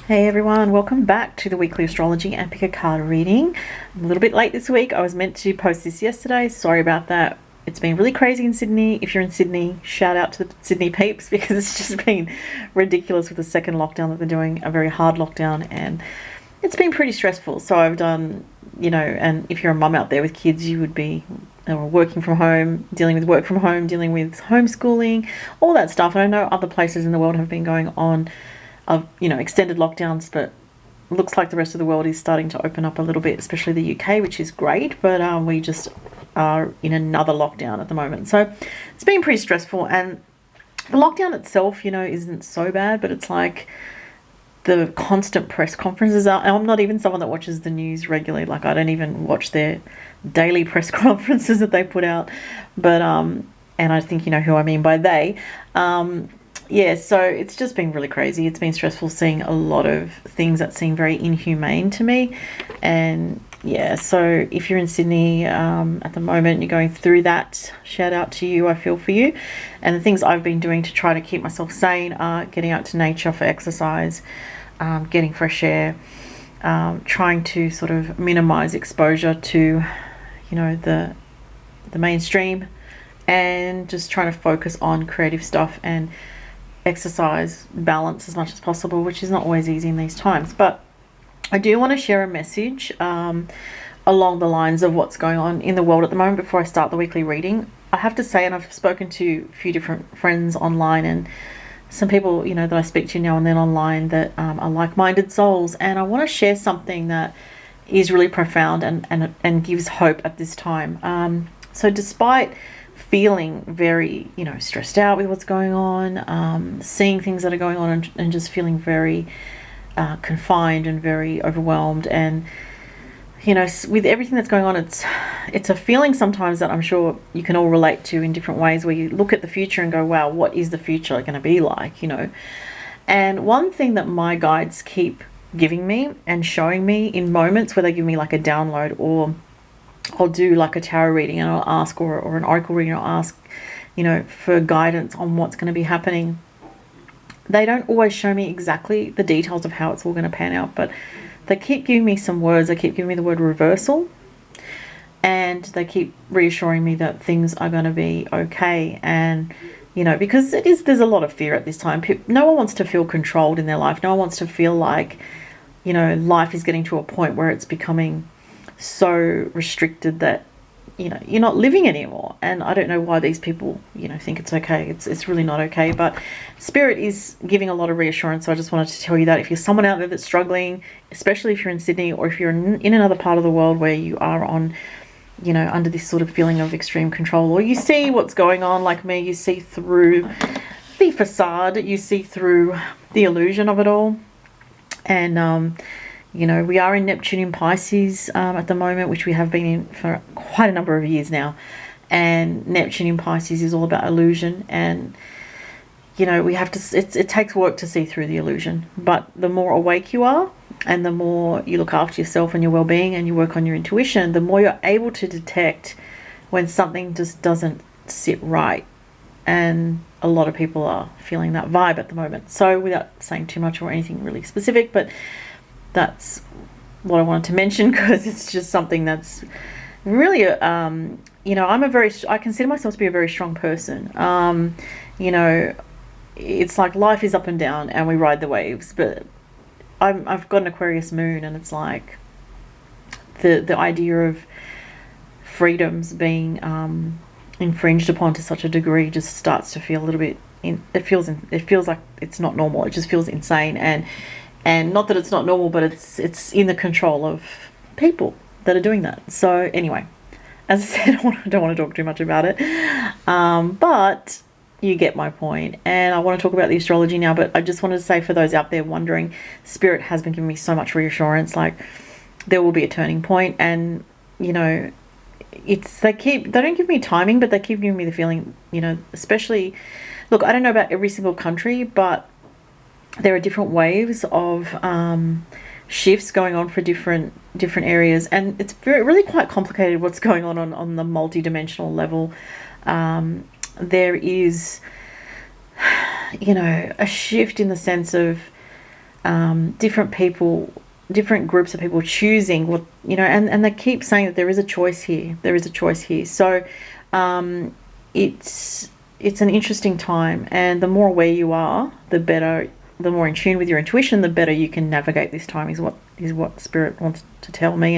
Hey everyone, welcome back to the weekly astrology and pick a card reading. I'm a little bit late this week. I was meant to post this yesterday. Sorry about that. It's been really crazy in Sydney. If you're in Sydney, shout out to the Sydney peeps because it's just been ridiculous with the second lockdown that they're doing, a very hard lockdown, and it's been pretty stressful. So I've done, and if you're a mum out there with kids, you would be working from home, dealing with work from home, dealing with homeschooling, all that stuff. And I know other places in the world have been going on of extended lockdowns, but looks like the rest of the world is starting to open up a little bit, especially the UK, which is great, but we just are in another lockdown at the moment. So it's been pretty stressful, and the lockdown itself isn't so bad, but it's like the constant press conferences are. I'm not even someone that watches the news regularly. Like, I don't even watch their daily press conferences that they put out, but and I think you know who I mean by they. Yeah, so it's just been really crazy. It's been stressful seeing a lot of things that seem very inhumane to me. And yeah, so if you're in Sydney at the moment, you're going through that, shout out to you. I feel for you. And the things I've been doing to try to keep myself sane are getting out to nature for exercise, getting fresh air, trying to sort of minimize exposure to, the mainstream, and just trying to focus on creative stuff and exercise, balance as much as possible, which is not always easy in these times. But I do want to share a message along the lines of what's going on in the world at the moment before I start the weekly reading. I have to say, and I've spoken to a few different friends online and some people that I speak to now and then online that are like-minded souls, and I want to share something that is really profound and gives hope at this time. So despite feeling very stressed out with what's going on, seeing things that are going on, and just feeling very confined and very overwhelmed, and with everything that's going on, it's a feeling sometimes that I'm sure you can all relate to in different ways, where you look at the future and go, wow, what is the future going to be like? And one thing that my guides keep giving me and showing me in moments where they give me like a download, or I'll do like a tarot reading and I'll ask, or an oracle reading, I'll ask, for guidance on what's going to be happening. They don't always show me exactly the details of how it's all going to pan out, but they keep giving me some words. They keep giving me the word reversal, and they keep reassuring me that things are going to be okay. And, because there's a lot of fear at this time. No one wants to feel controlled in their life. No one wants to feel like, life is getting to a point where it's becoming so restricted that you're not living anymore. And I don't know why these people think it's okay. It's really not okay. But Spirit is giving a lot of reassurance. So I just wanted to tell you that if you're someone out there that's struggling, especially if you're in Sydney, or if you're in another part of the world where you are on under this sort of feeling of extreme control, or you see what's going on like me, you see through the facade, you see through the illusion of it all. And we are in Neptune in Pisces at the moment, which we have been in for quite a number of years now. And Neptune in Pisces is all about illusion. And, we have to, it takes work to see through the illusion. But the more awake you are, and the more you look after yourself and your well-being, and you work on your intuition, the more you're able to detect when something just doesn't sit right. And a lot of people are feeling that vibe at the moment. So without saying too much or anything really specific, but that's what I wanted to mention, because it's just something that's really, I consider myself to be a very strong person. It's like life is up and down and we ride the waves, but I've got an Aquarius moon, and it's like the idea of freedoms being infringed upon to such a degree just starts to feel a little bit, it feels like it's not normal. It just feels insane. And not that it's not normal, but it's in the control of people that are doing that. So anyway, as I said, I don't want to talk too much about it. But you get my point. And I want to talk about the astrology now, but I just wanted to say, for those out there wondering, Spirit has been giving me so much reassurance. Like, there will be a turning point, and they don't give me timing, but they keep giving me the feeling, especially, look, I don't know about every single country, but there are different waves of shifts going on for different areas, and it's really quite complicated what's going on the multi-dimensional level. There is, a shift in the sense of different people, different groups of people choosing what, you know, and they keep saying that there is a choice here. There is a choice here. So it's an interesting time, and the more aware you are, the better, the more in tune with your intuition, the better you can navigate this time, is what Spirit wants to tell me,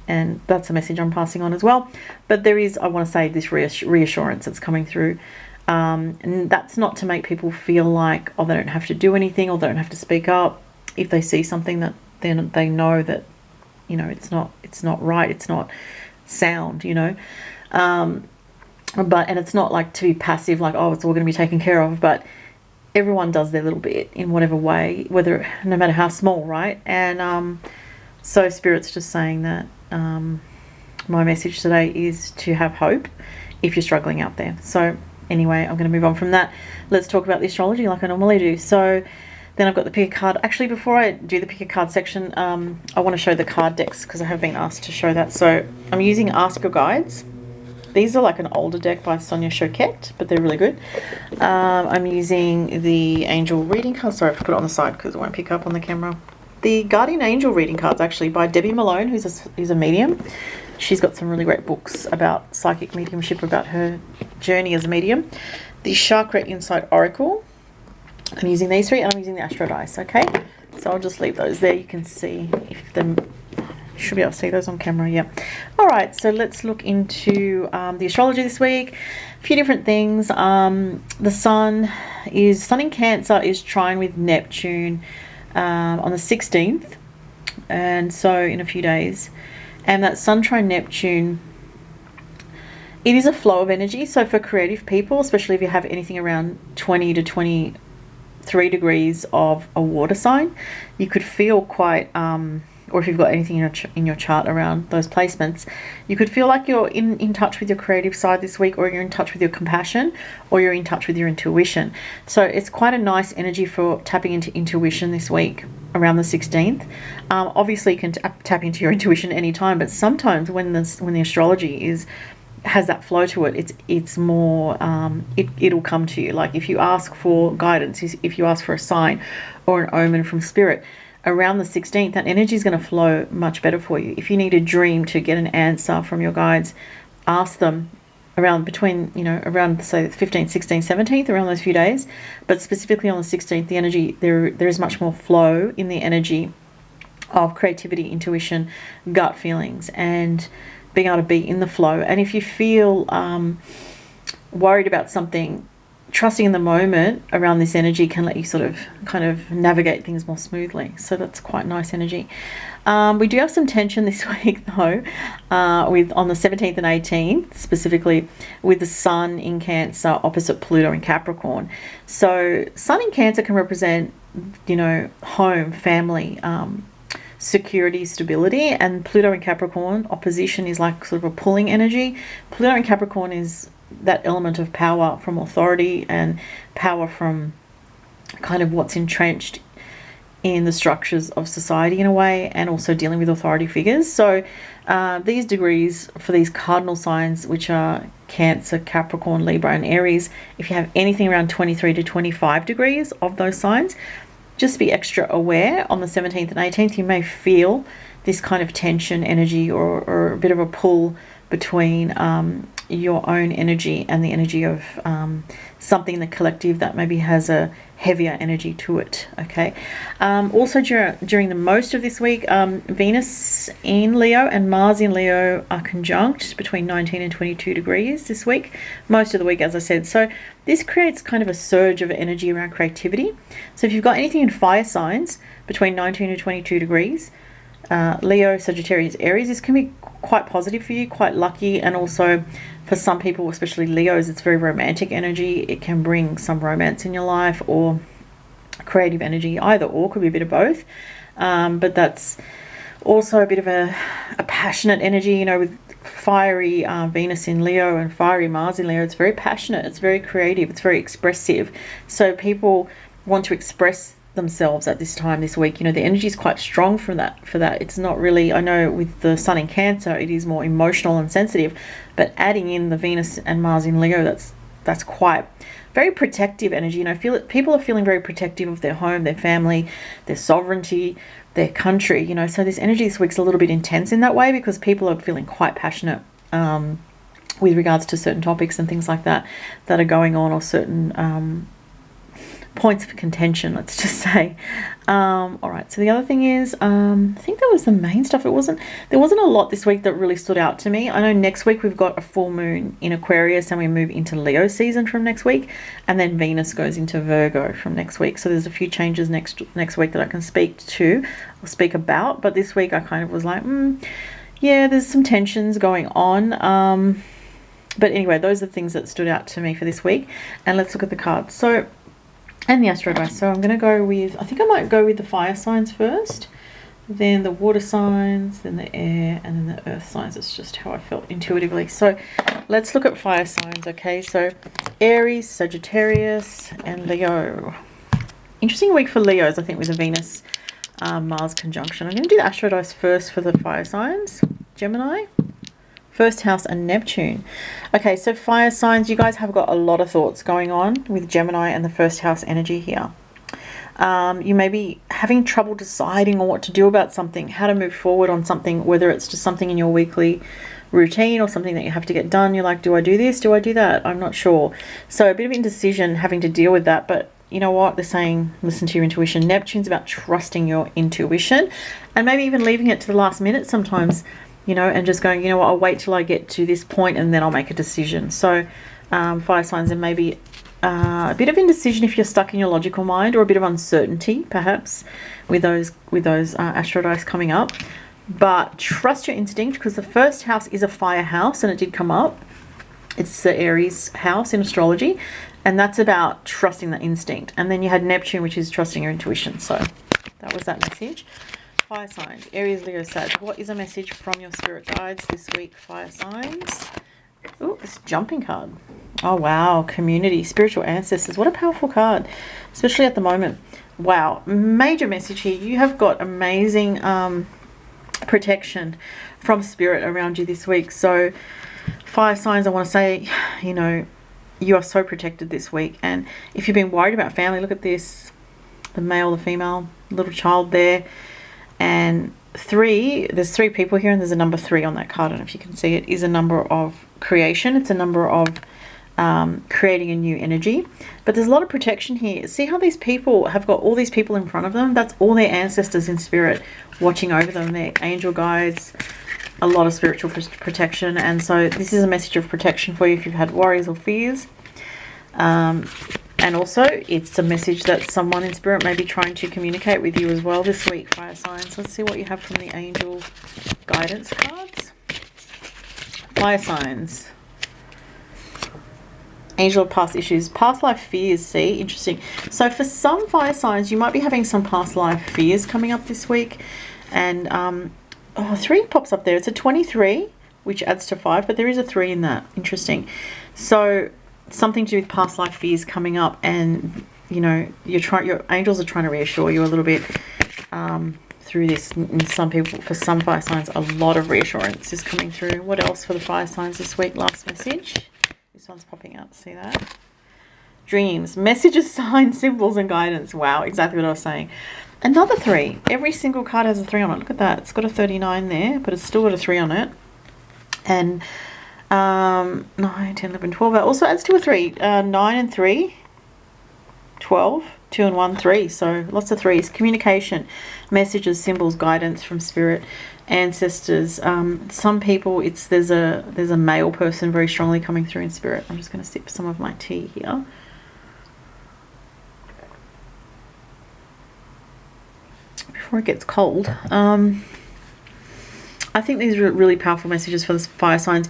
and that's a message I'm passing on as well. But there is, I want to say, this reassurance that's coming through. And that's not to make people feel like, oh, they don't have to do anything, or they don't have to speak up. If they see something that then they know that, you know, it's not right, it's not sound, you know. And it's not like to be passive, like, oh, it's all going to be taken care of. But everyone does their little bit in whatever way, whether, no matter how small, right? And so Spirit's just saying that my message today is to have hope if you're struggling out there. So anyway, I'm going to move on from that. Let's talk about the astrology like I normally do. So then I've got the pick a card. Actually, before I do the pick a card section, I want to show the card decks, because I have been asked to show that. So I'm using Ask Your Guides. These are like an older deck by Sonia Choquette, but they're really good. I'm using the Angel Reading cards. Sorry, I put it on the side because it won't pick up on the camera. The Guardian Angel Reading cards, actually, by Debbie Malone, who's a medium. She's got some really great books about psychic mediumship, about her journey as a medium. The Chakra Insight Oracle. I'm using these three, and I'm using the Astro Dice, okay? So I'll just leave those there. You can see if them... should be able to see those on camera, yeah. All right, so let's look into the astrology this week. A few different things. The Sun in Cancer is trine with Neptune on the 16th, and so in a few days. And that Sun trine Neptune, it is a flow of energy. So for creative people, especially if you have anything around 20 to 23 degrees of a water sign, you could feel quite... or if you've got anything in your chart around those placements, you could feel like you're in touch with your creative side this week, or you're in touch with your compassion, or you're in touch with your intuition. So it's quite a nice energy for tapping into intuition this week around the 16th. Obviously you can tap into your intuition anytime, but sometimes when the astrology has that flow to it, it's more it'll come to you. Like if you ask for guidance, if you ask for a sign or an omen from Spirit, around the 16th, that energy is going to flow much better for you. If you need a dream to get an answer from your guides, ask them around say 15th, 16th, 17th, around those few days. But specifically on the 16th, the energy, there is much more flow in the energy of creativity, intuition, gut feelings, and being able to be in the flow. And if you feel worried about something, trusting in the moment around this energy can let you sort of kind of navigate things more smoothly. So that's quite nice energy. We do have some tension this week though, on the 17th and 18th, specifically with the Sun in Cancer opposite Pluto in Capricorn. So Sun in Cancer can represent, you know, home, family, security, stability, and Pluto in Capricorn opposition is like sort of a pulling energy. Pluto in Capricorn is that element of power from authority, and power from kind of what's entrenched in the structures of society in a way, and also dealing with authority figures. So these degrees for these cardinal signs, which are Cancer, Capricorn, Libra, and Aries, if you have anything around 23 to 25 degrees of those signs, just be extra aware. On the 17th and 18th, you may feel this kind of tension energy, or a bit of a pull between your own energy and the energy of something in the collective that maybe has a heavier energy to it. Okay. Also during the most of this week, Venus in Leo and Mars in Leo are conjunct between 19 and 22 degrees this week, most of the week, as I said. So this creates kind of a surge of energy around creativity. So if you've got anything in fire signs between 19 and 22 degrees, Leo, Sagittarius, Aries, this can be quite positive for you, quite lucky. And also for some people, especially Leos, it's very romantic energy. It can bring some romance in your life, or creative energy, either or, could be a bit of both. But that's also a bit of a passionate energy, you know, with fiery Venus in Leo and fiery Mars in Leo. It's very passionate, it's very creative, it's very expressive. So people want to express themselves at this time this week. You know, the energy is quite strong for that. It's not really, I know with the Sun in Cancer, it is more emotional and sensitive, but adding in the Venus and Mars in Leo, that's quite very protective energy. You know, people are feeling very protective of their home, their family, their sovereignty, their country. You know, so this energy this week's a little bit intense in that way because people are feeling quite passionate with regards to certain topics and things like that are going on, or certain points of contention, let's just say. All right, so the other thing is, I think that was the main stuff. There wasn't a lot this week that really stood out to me. I know next week we've got a full moon in Aquarius and we move into Leo season from next week, and then Venus goes into Virgo from next week. So there's a few changes next week that I can speak to or speak about, but this week I kind of was like, yeah, there's some tensions going on. But anyway, those are the things that stood out to me for this week. And let's look at the cards. So, and the astro dice. So I'm going to go with, I think I might go with the fire signs first, then the water signs, then the air, and then the earth signs. It's just how I felt intuitively. So let's look at fire signs, okay? So Aries, Sagittarius, and Leo. Interesting week for Leos, I think, with the Venus Mars conjunction. I'm going to do the astro dice first for the fire signs. Gemini, first house, and Neptune. Okay, so fire signs, you guys have got a lot of thoughts going on with Gemini and the first house energy here. You may be having trouble deciding on what to do about something, how to move forward on something, whether it's just something in your weekly routine or something that you have to get done. You're like, do I do this? Do I do that? I'm not sure. So a bit of indecision, having to deal with that. But you know what? They're saying, listen to your intuition. Neptune's about trusting your intuition and maybe even leaving it to the last minute sometimes, you know, and just going, you know what, I'll wait till I get to this point and then I'll make a decision. So fire signs, there may be a bit of indecision if you're stuck in your logical mind, or a bit of uncertainty perhaps with those astro dice coming up. But trust your instinct, because the first house is a fire house, and it did come up. It's the Aries house in astrology, and that's about trusting the instinct. And then you had Neptune, which is trusting your intuition. So that was that message. Fire signs, Aries, Leo, Sag. What is a message from your spirit guides this week, fire signs? Oh, this jumping card. Oh, wow. Community, spiritual ancestors. What a powerful card, especially at the moment. Wow. Major message here. You have got amazing protection from spirit around you this week. So fire signs, I want to say, you know, you are so protected this week. And if you've been worried about family, look at this. The male, the female, little child there. And there's three people here, and there's a number 3 on that card. I don't know if you can see it. Is a number of creation. It's a number of creating a new energy. But there's a lot of protection here. See how these people have got all these people in front of them? That's all their ancestors in spirit watching over them. Their angel guides, a lot of spiritual protection. And so this is a message of protection for you if you've had worries or fears. And also, it's a message that someone in spirit may be trying to communicate with you as well this week, fire signs. Let's see what you have from the angel guidance cards. Fire signs. Angel of past issues. Past life fears, see? Interesting. So for some fire signs, you might be having some past life fears coming up this week. And 3 pops up there. It's a 23, which adds to 5, but there is a 3 in that. Interesting. So something to do with past life fears coming up, and you know, your angels are trying to reassure you a little bit through this. And some people, for some fire signs, a lot of reassurance is coming through. What else for the fire signs this week? Last message. This one's popping out. See that? Dreams, messages, signs, symbols, and guidance. Wow, exactly what I was saying. Another 3. Every single card has a 3 on it. Look at that. It's got a 39 there, but it's still got a 3 on it. And 9, 10, 11, 12. That also adds to a 3. 9 and 3, 12, 2 and 1, 3. So lots of 3s. Communication, messages, symbols, guidance from spirit, ancestors. Some people, there's a male person very strongly coming through in spirit. I'm just going to sip some of my tea here. Before it gets cold. I think these are really powerful messages for the fire signs.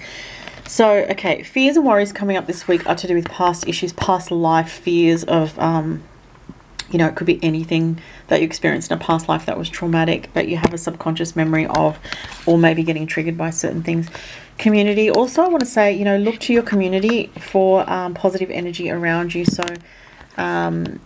So, okay, fears and worries coming up this week are to do with past issues, past life fears of, you know, it could be anything that you experienced in a past life that was traumatic, that you have a subconscious memory of, or maybe getting triggered by certain things. Community. Also, I want to say, you know, look to your community for positive energy around you. So,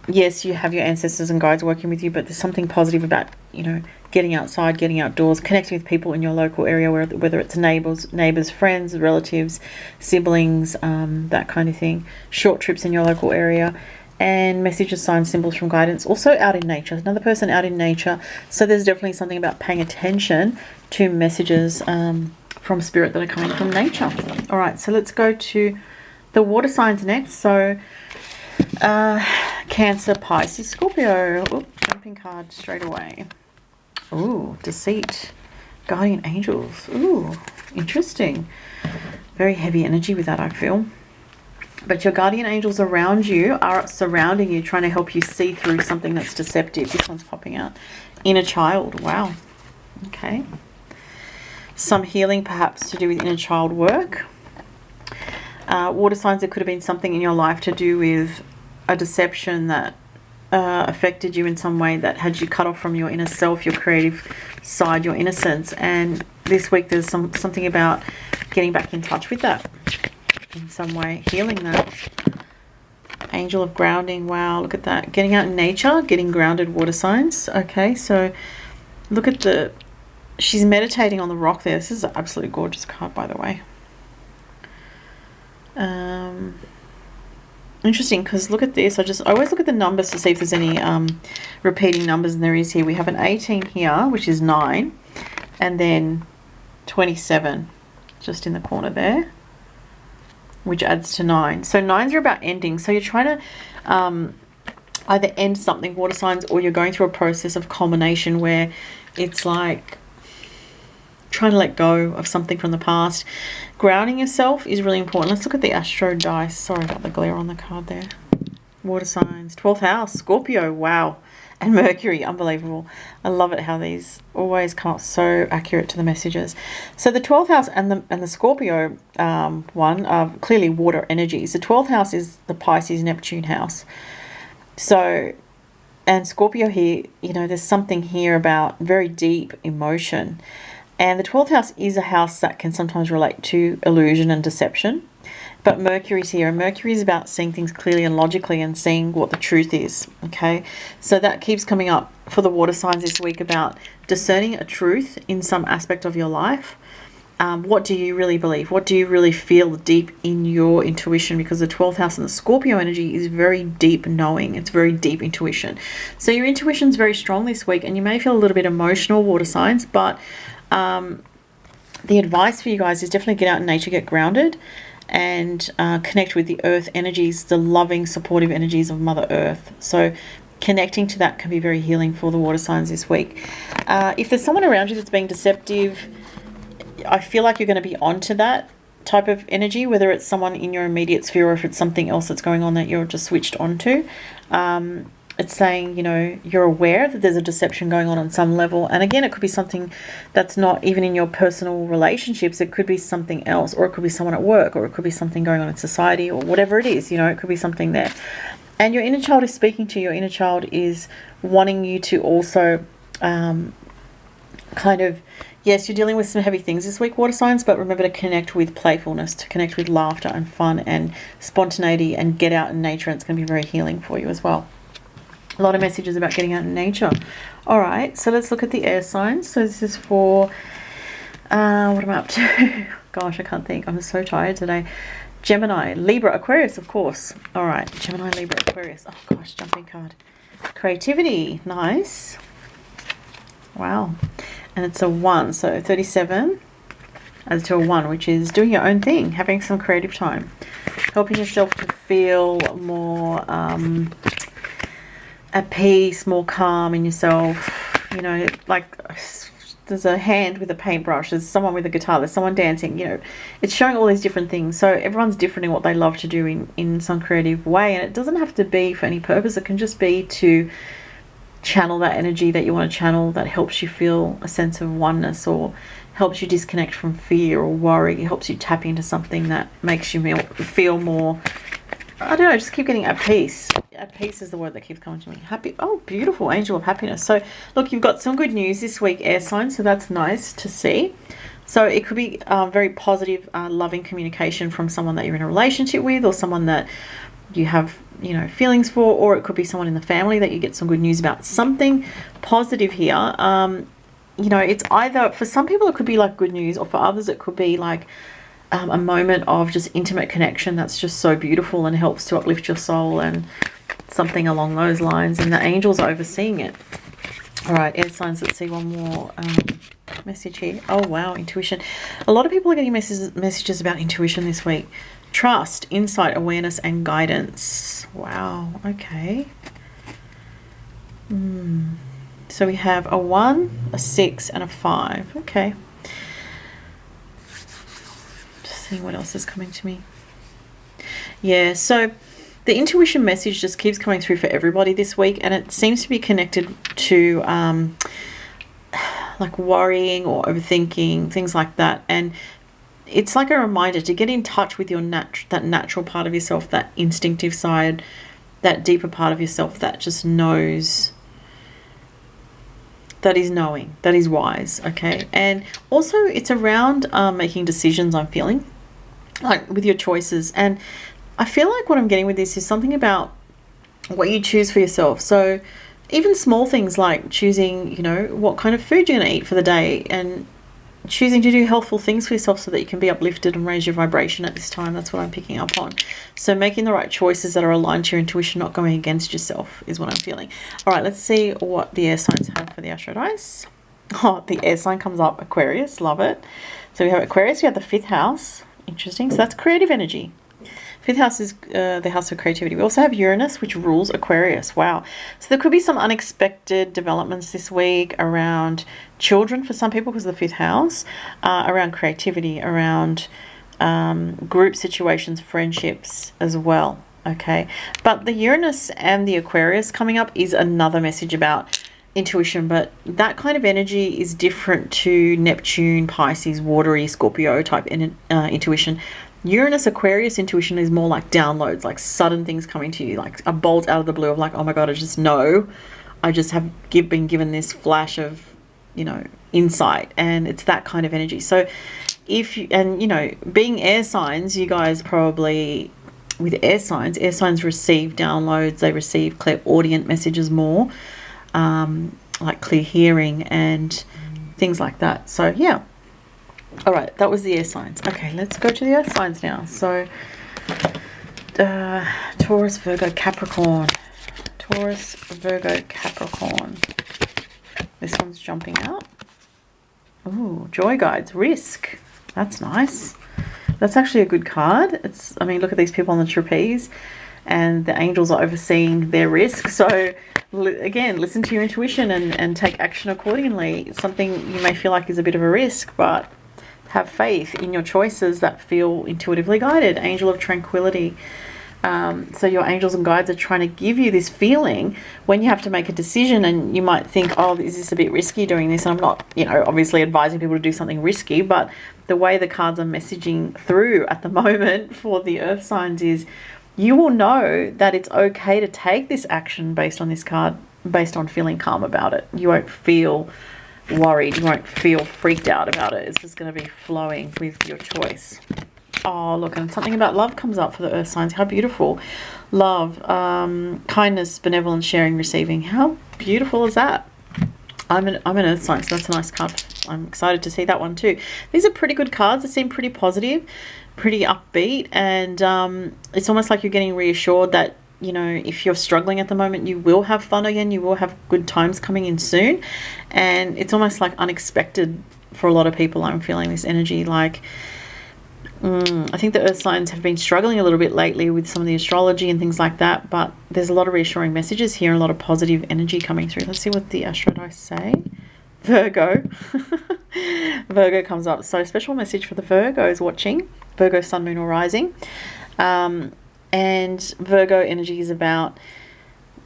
yes, you have your ancestors and guides working with you, but there's something positive about you know, getting outside, getting outdoors, connecting with people in your local area, whether it's neighbors, friends, relatives, siblings, that kind of thing. Short trips in your local area. And messages, signs, symbols from guidance. Also out in nature. Another person out in nature. So there's definitely something about paying attention to messages from spirit that are coming from nature. All right, so let's go to the water signs next. So Cancer, Pisces, Scorpio. Ooh, jumping card straight away. Ooh, deceit, guardian angels. Ooh, interesting. Very heavy energy with that, I feel. But your guardian angels around you are surrounding you, trying to help you see through something that's deceptive. This one's popping out. Inner child. Wow. Okay. Some healing perhaps to do with inner child work. Water signs, it could have been something in your life to do with a deception that affected you in some way, that had you cut off from your inner self, your creative side, your innocence. And this week there's something about getting back in touch with that in some way, healing that. Angel of grounding. Wow, look at that. Getting out in nature, getting grounded, water signs. Okay, so look at the, she's meditating on the rock there. This is an absolutely gorgeous card, by the way. Interesting, because look at this. I always look at the numbers to see if there's any repeating numbers, and there is here. We have an 18 here, which is 9, and then 27 just in the corner there, which adds to 9. So 9s are about ending. So you're trying to either end something, water signs, or you're going through a process of culmination where it's like trying to let go of something from the past. Grounding yourself is really important. Let's look at the Astro dice. Sorry about the glare on the card there. Water signs. 12th house. Scorpio. Wow. And Mercury. Unbelievable. I love it how these always come up so accurate to the messages. So the 12th house and the Scorpio one are clearly water energies. The 12th house is the Pisces Neptune house. So, and Scorpio here, you know, there's something here about very deep emotion. And the 12th house is a house that can sometimes relate to illusion and deception. But Mercury's here, and Mercury is about seeing things clearly and logically and seeing what the truth is, okay? So that keeps coming up for the water signs this week, about discerning a truth in some aspect of your life. What do you really believe? What do you really feel deep in your intuition? Because the 12th house and the Scorpio energy is very deep knowing. It's very deep intuition. So your intuition is very strong this week, and you may feel a little bit emotional, water signs, but the advice for you guys is definitely get out in nature, get grounded, and connect with the earth energies, the loving, supportive energies of Mother Earth. So connecting to that can be very healing for the water signs this week. If there's someone around you that's being deceptive, I feel like you're going to be onto that type of energy, whether it's someone in your immediate sphere or if it's something else that's going on that you're just switched onto. It's saying, you know, you're aware that there's a deception going on some level. And again, it could be something that's not even in your personal relationships. It could be something else, or it could be someone at work, or it could be something going on in society, or whatever it is, you know, it could be something there. And your inner child is speaking to you. Your inner child is wanting you to also kind of, yes, you're dealing with some heavy things this week, water signs, but remember to connect with playfulness, to connect with laughter and fun and spontaneity, and get out in nature. And it's going to be very healing for you as well. A lot of messages about getting out in nature. All right, so let's look at the air signs. So this is for, what am I up to? Gosh, I can't think. I'm so tired today. Gemini, Libra, Aquarius, of course. All right, Gemini, Libra, Aquarius. Oh gosh, jumping card. Creativity, nice. Wow. And it's a 1, so 37 as to a 1, which is doing your own thing, having some creative time, helping yourself to feel more at peace, more calm in yourself. You know, like there's a hand with a paintbrush, there's someone with a guitar, there's someone dancing, you know, it's showing all these different things. So everyone's different in what they love to do in some creative way, and it doesn't have to be for any purpose. It can just be to channel that energy that you want to channel, that helps you feel a sense of oneness, or helps you disconnect from fear or worry. It helps you tap into something that makes you feel more, I don't know, just keep getting at peace. At peace is the word that keeps coming to me. Happy. Oh, beautiful. Angel of happiness. So look, you've got some good news this week, air signs, so that's nice to see. So it could be very positive, loving communication from someone that you're in a relationship with, or someone that you have, you know, feelings for, or it could be someone in the family that you get some good news about. Something positive here. You know, it's either, for some people it could be like good news, or for others it could be like a moment of just intimate connection that's just so beautiful and helps to uplift your soul, and something along those lines, and the angels are overseeing it. All right, air signs, let's see one more message here. Oh wow, intuition. A lot of people are getting messages about intuition this week. Trust, insight, awareness, and guidance. Wow, okay. So we have a 1, a 6, and a 5. Okay. Just seeing what else is coming to me. Yeah, so the intuition message just keeps coming through for everybody this week, and it seems to be connected to like worrying or overthinking, things like that. And it's like a reminder to get in touch with your that natural part of yourself, that instinctive side, that deeper part of yourself that just knows, that is knowing, that is wise, okay? And also it's around making decisions, I'm feeling, like with your choices. And I feel like what I'm getting with this is something about what you choose for yourself. So even small things like choosing, you know, what kind of food you're going to eat for the day, and choosing to do healthful things for yourself so that you can be uplifted and raise your vibration at this time. That's what I'm picking up on. So making the right choices that are aligned to your intuition, not going against yourself, is what I'm feeling. All right, let's see what the air signs have for the Astro Dice. Oh, the air sign comes up, Aquarius. Love it. So we have Aquarius, we have the 5th house. Interesting. So that's creative energy. 5th house is the house of creativity. We also have Uranus, which rules Aquarius. Wow. So there could be some unexpected developments this week around children for some people because of the 5th house, around creativity, around group situations, friendships as well. Okay. But the Uranus and the Aquarius coming up is another message about intuition, but that kind of energy is different to Neptune, Pisces, watery, Scorpio type intuition. Uranus Aquarius intuition is more like downloads, like sudden things coming to you, like a bolt out of the blue of like, oh my God, I just know. I just have been given this flash of, you know, insight, and it's that kind of energy. So if you, and you know, being air signs, you guys probably, with air signs receive downloads, they receive clairaudient messages more, like clear hearing and things like that. So yeah. All right, that was the air signs. Okay, let's go to the earth signs now. So Taurus, Virgo, Capricorn. Taurus, Virgo, Capricorn. This one's jumping out. Ooh, joy guides, risk. That's nice. That's actually a good card. It's, I mean, look at these people on the trapeze, and the angels are overseeing their risk. So again, listen to your intuition and take action accordingly. Something you may feel like is a bit of a risk, but have faith in your choices that feel intuitively guided. Angel of tranquility. So your angels and guides are trying to give you this feeling when you have to make a decision, and you might think, oh, is this a bit risky doing this? And I'm not, you know, obviously advising people to do something risky, but the way the cards are messaging through at the moment for the earth signs is you will know that it's okay to take this action based on this card, based on feeling calm about it. You won't feel worried, you won't feel freaked out about it. It's just going to be flowing with your choice. Oh, look, and something about love comes up for the earth signs. How beautiful. Love, kindness, benevolence, sharing, receiving. How beautiful is that? I'm an earth sign, so that's a nice card. I'm excited to see that one too. These are pretty good cards. They seem pretty positive, pretty upbeat, and it's almost like you're getting reassured that, you know, if you're struggling at the moment, you will have fun again. You will have good times coming in soon. And it's almost like unexpected for a lot of people. I'm feeling this energy like, I think the earth signs have been struggling a little bit lately with some of the astrology and things like that, but there's a lot of reassuring messages here, a lot of positive energy coming through. Let's see what the Astro Dice say. Virgo. Virgo comes up. So special message for the Virgos watching. Virgo, sun, moon or rising. And Virgo energy is about,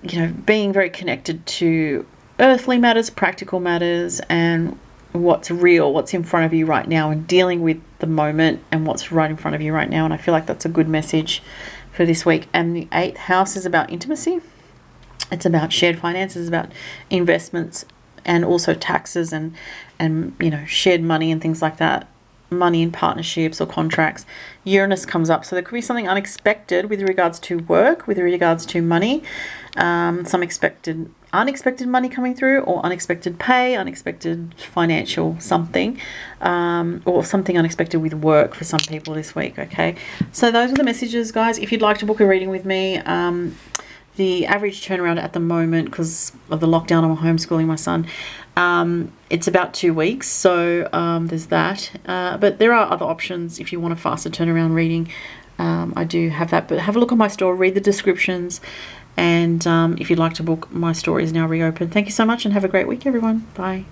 you know, being very connected to earthly matters, practical matters, and what's real, what's in front of you right now, and dealing with the moment and what's right in front of you right now. And I feel like that's a good message for this week. And the 8th house is about intimacy. It's about shared finances, about investments, and also taxes and you know, shared money and things like that. money in partnerships or contracts. Uranus comes up, so there could be something unexpected with regards to work, with regards to money, some unexpected money coming through, or unexpected pay, unexpected financial something, or something unexpected with work for some people this week. Okay, so those are the messages, guys. If you'd like to book a reading with me, the average turnaround at the moment, because of the lockdown, I'm homeschooling my son, it's about 2 weeks, so there's that, but there are other options if you want a faster turnaround reading. I do have that, but have a look on my store, read the descriptions, and if you'd like to book, my store is now reopened. Thank you so much, and have a great week, everyone. Bye.